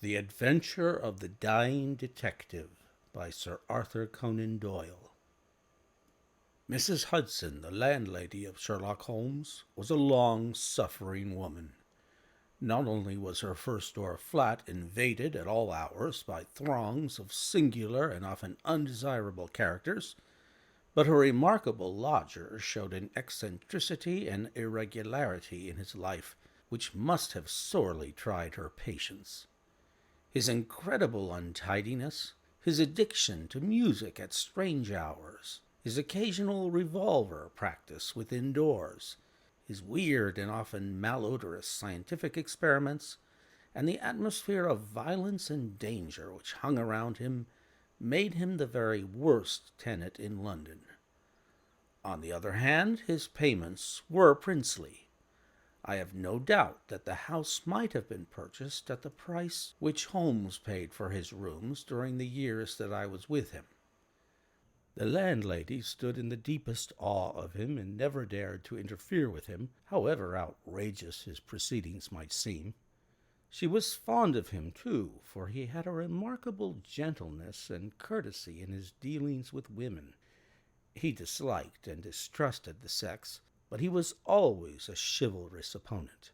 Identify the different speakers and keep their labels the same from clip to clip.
Speaker 1: The Adventure of the Dying Detective by Sir Arthur Conan Doyle. Mrs. Hudson, the landlady of Sherlock Holmes, was a long-suffering woman. Not only was her first-floor flat invaded at all hours by throngs of singular and often undesirable characters, but her remarkable lodger showed an eccentricity and irregularity in his life which must have sorely tried her patience. His incredible untidiness, his addiction to music at strange hours, his occasional revolver practice within doors, his weird and often malodorous scientific experiments, and the atmosphere of violence and danger which hung around him made him the very worst tenant in London. On the other hand, his payments were princely. I have no doubt that the house might have been purchased at the price which Holmes paid for his rooms during the years that I was with him. The landlady stood in the deepest awe of him and never dared to interfere with him, however outrageous his proceedings might seem. She was fond of him, too, for he had a remarkable gentleness and courtesy in his dealings with women. He disliked and distrusted the sex, but he was always a chivalrous opponent.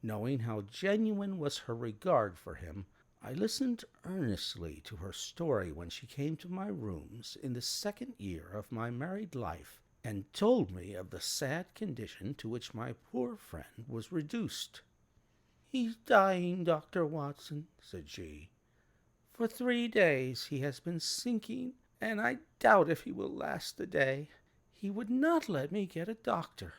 Speaker 1: Knowing how genuine was her regard for him, I listened earnestly to her story when she came to my rooms in the second year of my married life and told me of the sad condition to which my poor friend was reduced. "He's dying, Dr. Watson," said she. "For 3 days he has been sinking, and I doubt if he will last the day. He would not let me get a doctor.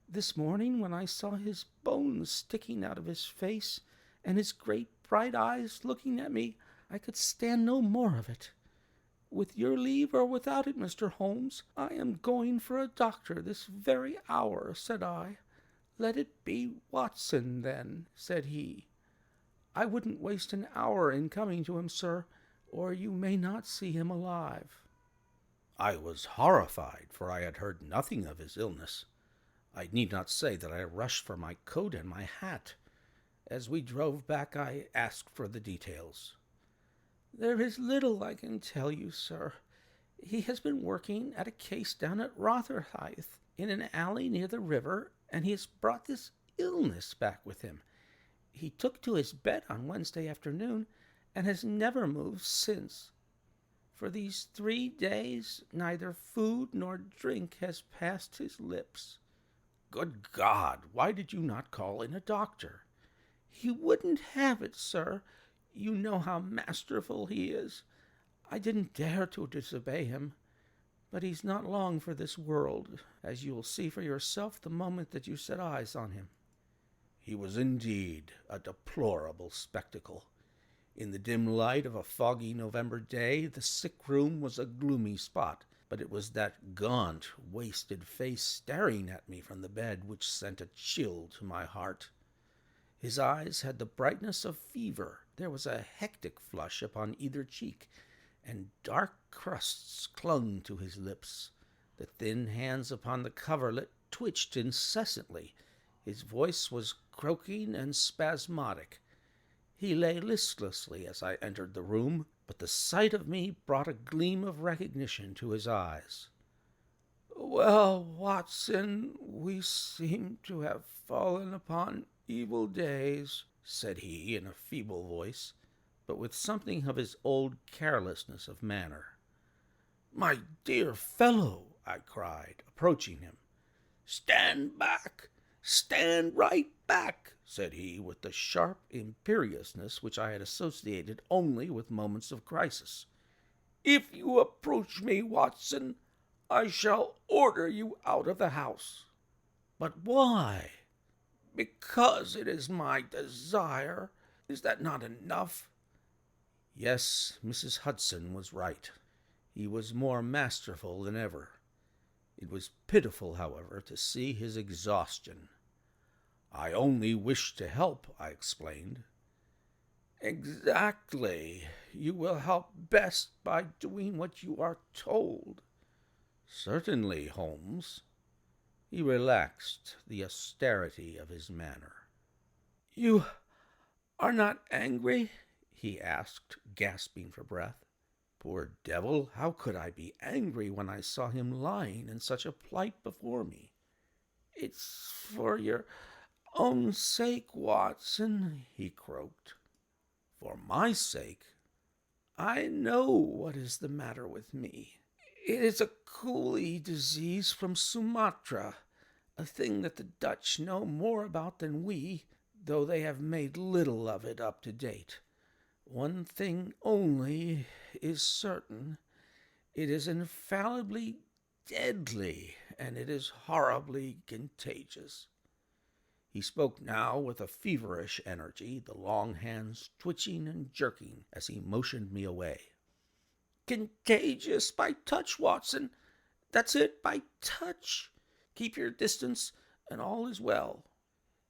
Speaker 1: This morning, when I saw his bones sticking out of his face and his great bright eyes looking at me, I could stand no more of it. With your leave or without it, Mr. Holmes, I am going for a doctor this very hour," said I. "Let it be Watson, then," said he. "I wouldn't waste an hour in coming to him, sir, or you may not see him alive." I was horrified, for I had heard nothing of his illness. I need not say that I rushed for my coat and my hat. As we drove back, I asked for the details. "There is little I can tell you, sir. He has been working at a case down at Rotherhithe, in an alley near the river, and he has brought this illness back with him. He took to his bed on Wednesday afternoon, and has never moved since. For these 3 days, neither food nor drink has passed his lips." "Good God! Why did you not call in a doctor?" "He wouldn't have it, sir. You know how masterful he is. I didn't dare to disobey him. But he's not long for this world, as you will see for yourself the moment that you set eyes on him." He was indeed a deplorable spectacle. In the dim light of a foggy November day, the sick room was a gloomy spot, but it was that gaunt, wasted face staring at me from the bed which sent a chill to my heart. His eyes had the brightness of fever. There was a hectic flush upon either cheek, and dark crusts clung to his lips. The thin hands upon the coverlet twitched incessantly. His voice was croaking and spasmodic. He lay listlessly as I entered the room, but the sight of me brought a gleam of recognition to his eyes. "Well, Watson, we seem to have fallen upon evil days," said he in a feeble voice, but with something of his old carelessness of manner. "My dear fellow," I cried, approaching him. "Stand back! Stand right back!" said he, with the sharp imperiousness which I had associated only with moments of crisis. "If you approach me, Watson, I shall order you out of the house." "But why?" "Because it is my desire. Is that not enough?" Yes, Mrs. Hudson was right. He was more masterful than ever. It was pitiful, however, to see his exhaustion. "I only wished to help," I explained. "Exactly. You will help best by doing what you are told." "Certainly, Holmes." He relaxed the austerity of his manner. "You are not angry?" he asked, gasping for breath. Poor devil, how could I be angry when I saw him lying in such a plight before me? "It's for your own sake, Watson," he croaked. "For my sake? I know what is the matter with me. It is a coolie disease from Sumatra, a thing that the Dutch know more about than we, though they have made little of it up to date. One thing only is certain. It is infallibly deadly, and it is horribly contagious." He spoke now with a feverish energy, the long hands twitching and jerking as he motioned me away. "Contagious by touch, Watson. That's it, by touch. Keep your distance, and all is well."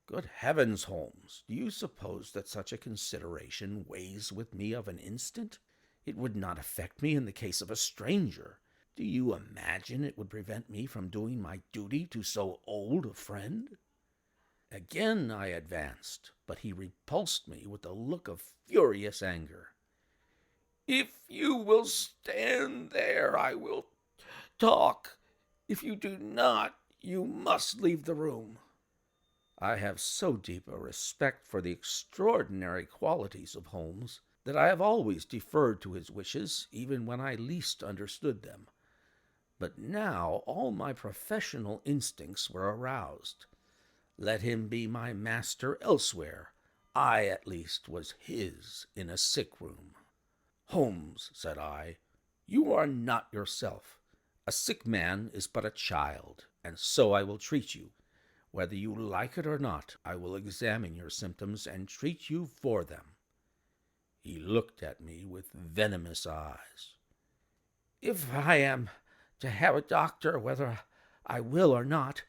Speaker 1: Good heavens, Holmes, do you suppose that such a consideration weighs with me of an instant? It would not affect me in the case of a stranger. Do you imagine it would prevent me from doing my duty to so old a friend? Again I advanced, but he repulsed me with a look of furious anger. "If you will stand there, I will talk. If you do not, you must leave the room." I have so deep a respect for the extraordinary qualities of Holmes that I have always deferred to his wishes, even when I least understood them. But now all my professional instincts were aroused. Let him be my master elsewhere. I, at least, was his in a sick room. "Holmes," said I, "you are not yourself. A sick man is but a child, and so I will treat you. Whether you like it or not, I will examine your symptoms and treat you for them." He looked at me with venomous eyes. "If I am to have a doctor, whether I will or not,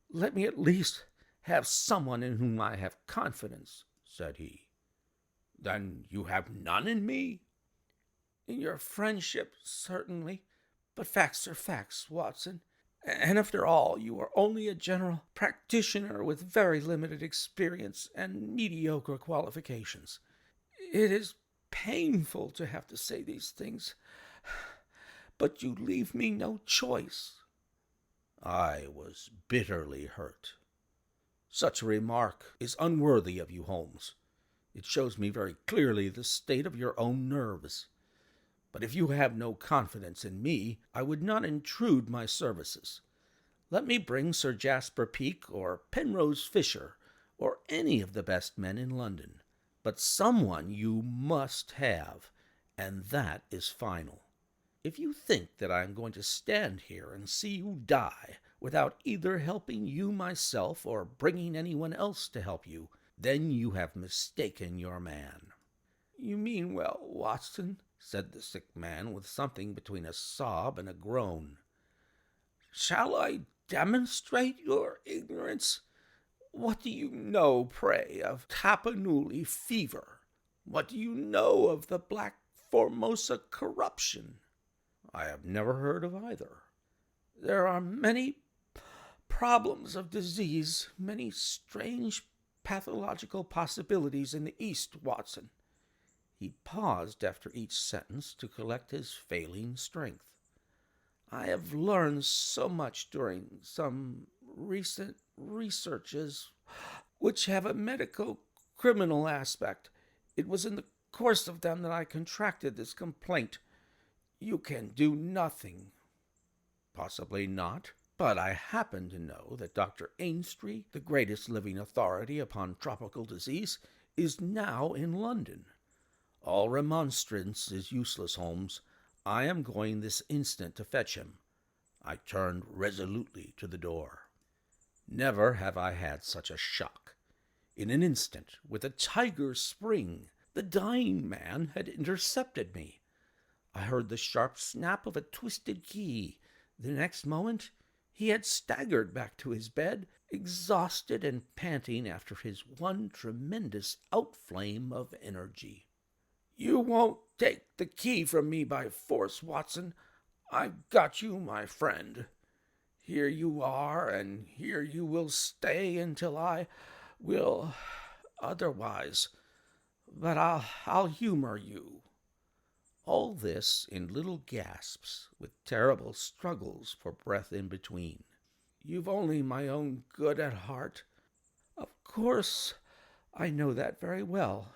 Speaker 1: let me at least have someone in whom I have confidence," said he. "Then you have none in me?" "In your friendship, certainly. But facts are facts, Watson. And after all, you are only a general practitioner with very limited experience and mediocre qualifications. It is painful to have to say these things, but you leave me no choice." I was bitterly hurt. Such a remark is unworthy of you, Holmes. It shows me very clearly the state of your own nerves. But if you have no confidence in me, I would not intrude my services. Let me bring Sir Jasper Peake or Penrose Fisher, or any of the best men in London. But someone you must have, and that is final. If you think that I am going to stand here and see you die without either helping you myself or bringing anyone else to help you, then you have mistaken your man." "You mean well, Watson," said the sick man with something between a sob and a groan. "Shall I demonstrate your ignorance? What do you know, pray, of Tapanuli fever? What do you know of the Black Formosa corruption?" "I have never heard of either." "There are many problems of disease, many strange pathological possibilities in the East, Watson." He paused after each sentence to collect his failing strength. "I have learned so much during some recent researches which have a medico-criminal aspect. It was in the course of them that I contracted this complaint. You can do nothing." "Possibly not. But I happen to know that Dr. Ainstree, the greatest living authority upon tropical disease, is now in London. All remonstrance is useless, Holmes. I am going this instant to fetch him." I turned resolutely to the door. Never have I had such a shock. In an instant, with a tiger's spring, the dying man had intercepted me. I heard the sharp snap of a twisted key. The next moment he had staggered back to his bed, exhausted and panting after his one tremendous outflame of energy. "You won't take the key from me by force, Watson. I've got you, my friend. Here you are, and here you will stay until I will otherwise. But I'll humor you. All this in little gasps, with terrible struggles for breath in between. You've only my own good at heart. Of course, I know that very well.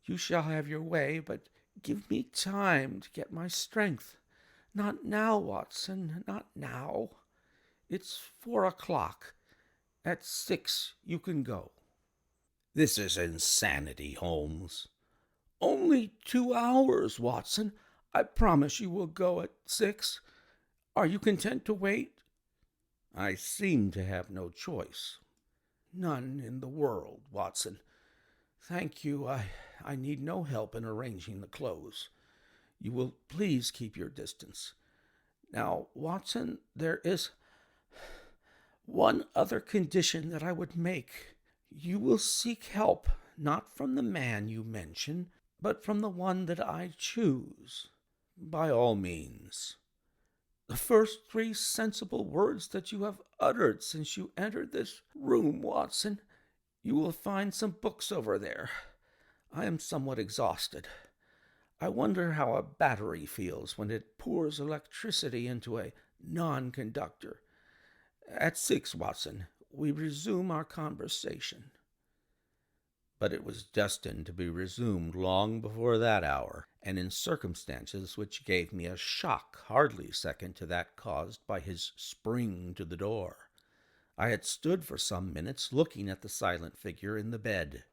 Speaker 1: You shall have your way, but give me time to get my strength. Not now, Watson, not now. It's 4 o'clock. At 6 you can go. This is insanity, Holmes. Only 2 hours, Watson. I promise you will go at 6. Are you content to wait? I seem to have no choice. None in the world, Watson. Thank you. I need no help in arranging the clothes. You will please keep your distance. Now, Watson, there is one other condition that I would make. You will seek help, not from the man you mention, but from the one that I choose. By all means. The first 3 sensible words that you have uttered since you entered this room, Watson. You will find some books over there. I am somewhat exhausted. I wonder how a battery feels when it pours electricity into a non-conductor. At 6, Watson, we resume our conversation. But it was destined to be resumed long before that hour, and in circumstances which gave me a shock hardly second to that caused by his spring to the door. I had stood for some minutes looking at the silent figure in the bed.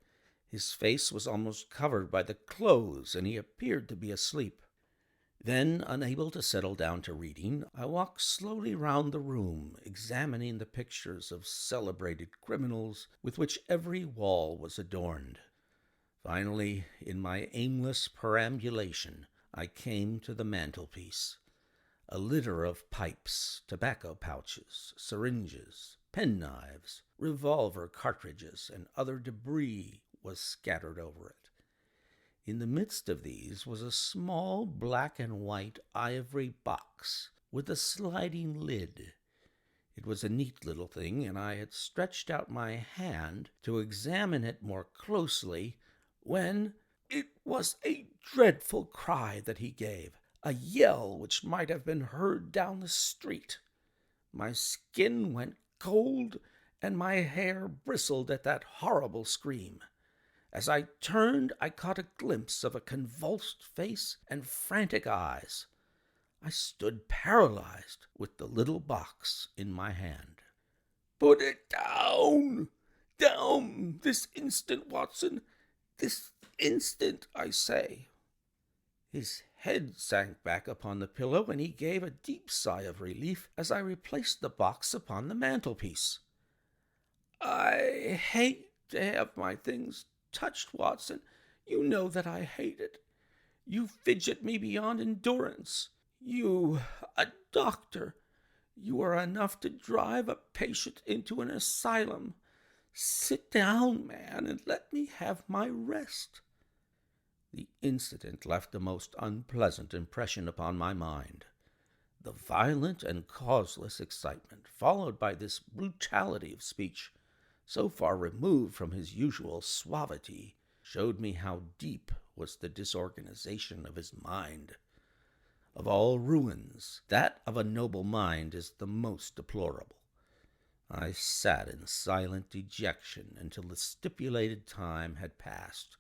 Speaker 1: His face was almost covered by the clothes, and he appeared to be asleep. Then, unable to settle down to reading, I walked slowly round the room, examining the pictures of celebrated criminals with which every wall was adorned. Finally, in my aimless perambulation, I came to the mantelpiece. A litter of pipes, tobacco pouches, syringes, penknives, revolver cartridges, and other debris was scattered over it. In the midst of these was a small black and white ivory box with a sliding lid. It was a neat little thing, and I had stretched out my hand to examine it more closely when it was a dreadful cry that he gave, a yell which might have been heard down the street. My skin went cold, and my hair bristled at that horrible scream. As I turned, I caught a glimpse of a convulsed face and frantic eyes. I stood paralyzed with the little box in my hand. "Put it down! Down! This instant, Watson! This instant, I say!" His head sank back upon the pillow, and he gave a deep sigh of relief as I replaced the box upon the mantelpiece. "I hate to have my things touched, Watson. You know that I hate it. You fidget me beyond endurance. You, a doctor. You are enough to drive a patient into an asylum. Sit down, man, and let me have my rest." The incident left a most unpleasant impression upon my mind. The violent and causeless excitement, followed by this brutality of speech, so far removed from his usual suavity, showed me how deep was the disorganization of his mind. Of all ruins, that of a noble mind is the most deplorable. I sat in silent dejection until the stipulated time had passed.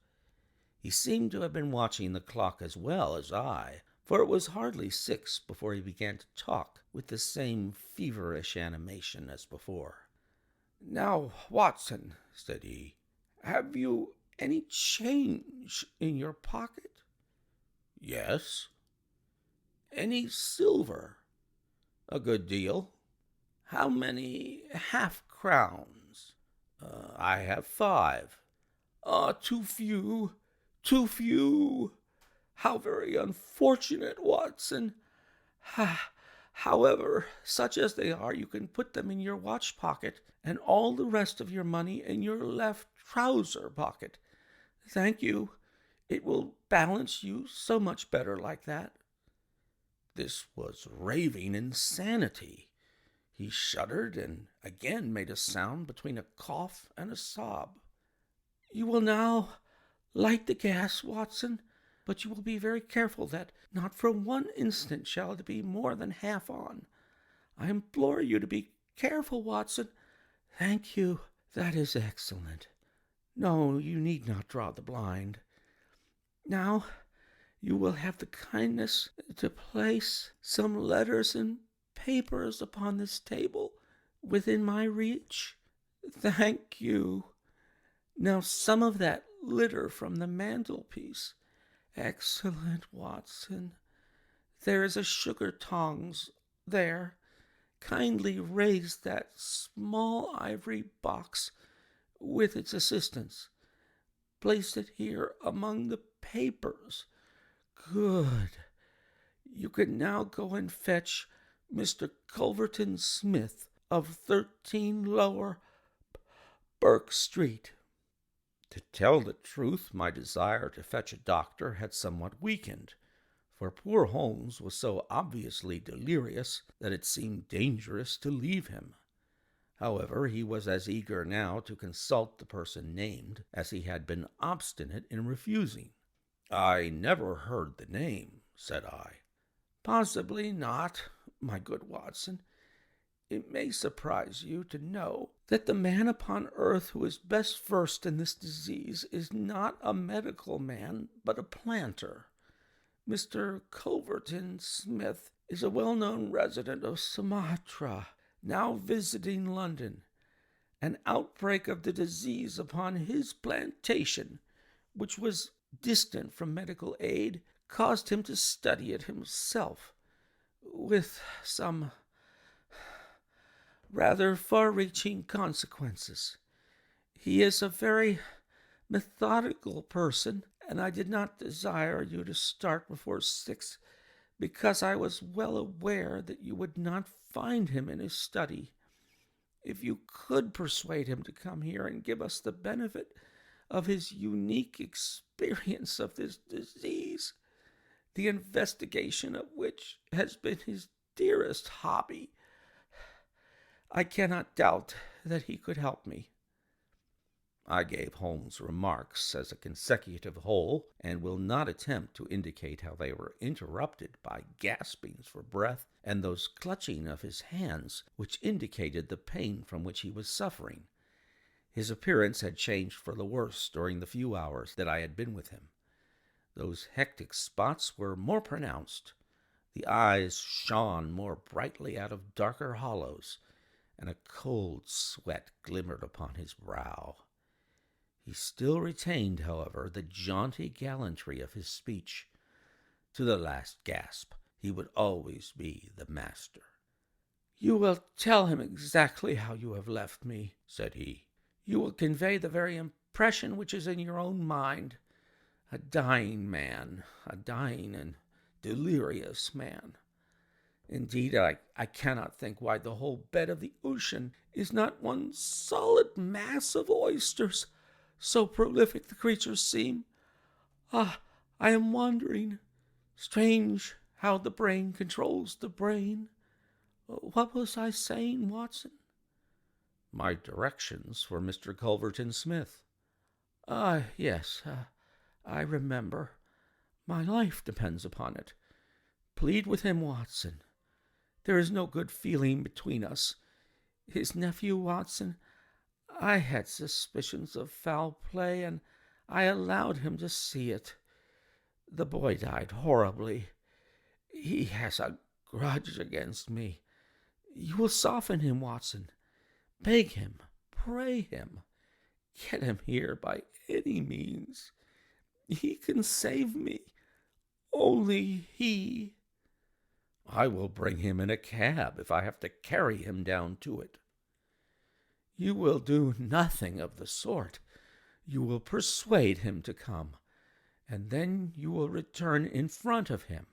Speaker 1: He seemed to have been watching the clock as well as I, for it was hardly 6 before he began to talk with the same feverish animation as before. "Now, Watson," said he, "have you any change in your pocket?" "Yes." "Any silver?" "A good deal." "How many half-crowns?" "I have 5. "Too few, too few. How very unfortunate, Watson. However, such as they are, you can put them in your watch pocket, and all the rest of your money in your left trouser pocket. Thank you. It will balance you so much better like that." This was raving insanity. He shuddered and again made a sound between a cough and a sob. "You will now Light the gas, Watson, but you will be very careful that not for one instant shall it be more than half on. I implore you to be careful, Watson. Thank you. That is excellent. No, you need not draw the blind. Now, you will have the kindness to place some letters and papers upon this table within my reach. Thank you. Now, some of that litter from the mantelpiece. Excellent, Watson. There is a sugar tongs there. Kindly raise that small ivory box with its assistance. Place it here among the papers. Good. You can now go and fetch Mr. Culverton Smith of 13 Lower Burke Street. To tell the truth, my desire to fetch a doctor had somewhat weakened, for poor Holmes was so obviously delirious that it seemed dangerous to leave him. However, he was as eager now to consult the person named as he had been obstinate in refusing. "I never heard the name," said I. "Possibly not, my good Watson. It may surprise you to know that the man upon earth who is best versed in this disease is not a medical man, but a planter. Mr. Culverton Smith is a well-known resident of Sumatra, now visiting London. An outbreak of the disease upon his plantation, which was distant from medical aid, caused him to study it himself, with some rather far-reaching consequences. He is a very methodical person, and I did not desire you to start before 6, because I was well aware that you would not find him in his study. If you could persuade him to come here and give us the benefit of his unique experience of this disease, the investigation of which has been his dearest hobby, I cannot doubt that he could help me." I gave Holmes' remarks as a consecutive whole, and will not attempt to indicate how they were interrupted by gaspings for breath and those clutching of his hands which indicated the pain from which he was suffering. His appearance had changed for the worse during the few hours that I had been with him. Those hectic spots were more pronounced. The eyes shone more brightly out of darker hollows, and a cold sweat glimmered upon his brow. He still retained, however, the jaunty gallantry of his speech. To the last gasp, he would always be the master. "You will tell him exactly how you have left me," said he. "You will convey the very impression which is in your own mind. A dying man, a dying and delirious man. Indeed, I cannot think why the whole bed of the ocean is not one solid mass of oysters, so prolific the creatures seem. Ah, I am wandering. Strange how the brain controls the brain. What was I saying, Watson?" "My directions for Mr. Culverton Smith." Yes, I remember. My life depends upon it. Plead with him, Watson. There is no good feeling between us. His nephew, Watson, I had suspicions of foul play, and I allowed him to see it. The boy died horribly. He has a grudge against me. You will soften him, Watson. Beg him, pray him. Get him here by any means. He can save me. Only he. I will bring him in a cab if I have to carry him down to it. You will do nothing of the sort. You will persuade him to come, and then you will return in front of him.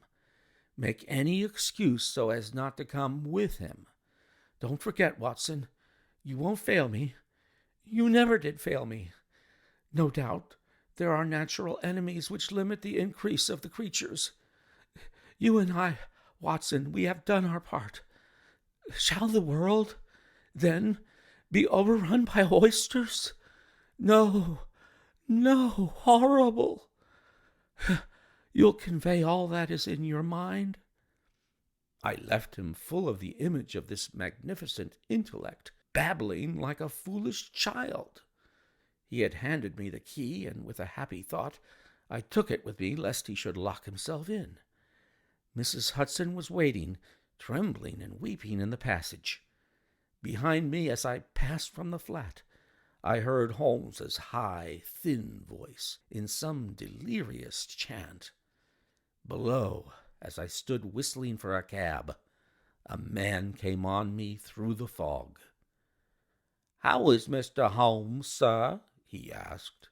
Speaker 1: Make any excuse so as not to come with him. Don't forget, Watson, you won't fail me. You never did fail me. No doubt there are natural enemies which limit the increase of the creatures. You and I, Watson, we have done our part. Shall the world, then, be overrun by oysters? No, No, horrible. You'll convey all that is in your mind? I left him full of the image of this magnificent intellect, babbling like a foolish child. He had handed me the key, and with a happy thought, I took it with me lest he should lock himself in. Mrs. Hudson was waiting, trembling and weeping in the passage. Behind me, as I passed from the flat, I heard Holmes's high, thin voice in some delirious chant. Below, as I stood whistling for a cab, a man came on me through the fog. "How is Mr. Holmes, sir?" he asked.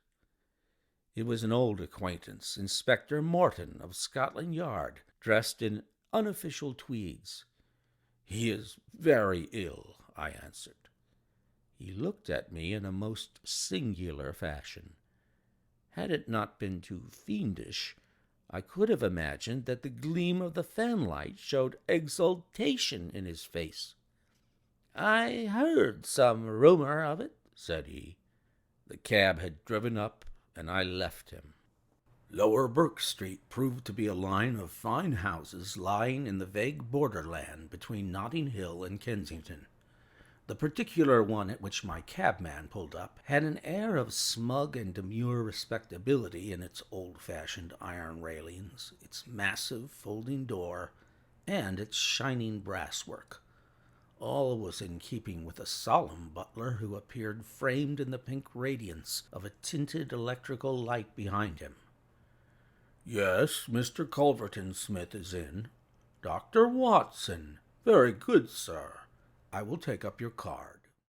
Speaker 1: It was an old acquaintance, Inspector Morton of Scotland Yard, dressed in unofficial tweeds. "He is very ill," I answered. He looked at me in a most singular fashion. Had it not been too fiendish, I could have imagined that the gleam of the fanlight showed exultation in his face. "I heard some rumor of it," said he. The cab had driven up, and I left him. Lower Burke Street proved to be a line of fine houses lying in the vague borderland between Notting Hill and Kensington. The particular one at which my cabman pulled up had an air of smug and demure respectability in its old-fashioned iron railings, its massive folding door, and its shining brasswork. All was in keeping with a solemn butler who appeared framed in the pink radiance of a tinted electrical light behind him. "Yes, Mr. Culverton Smith is in. Dr. Watson. Very good, sir. I will take up your card."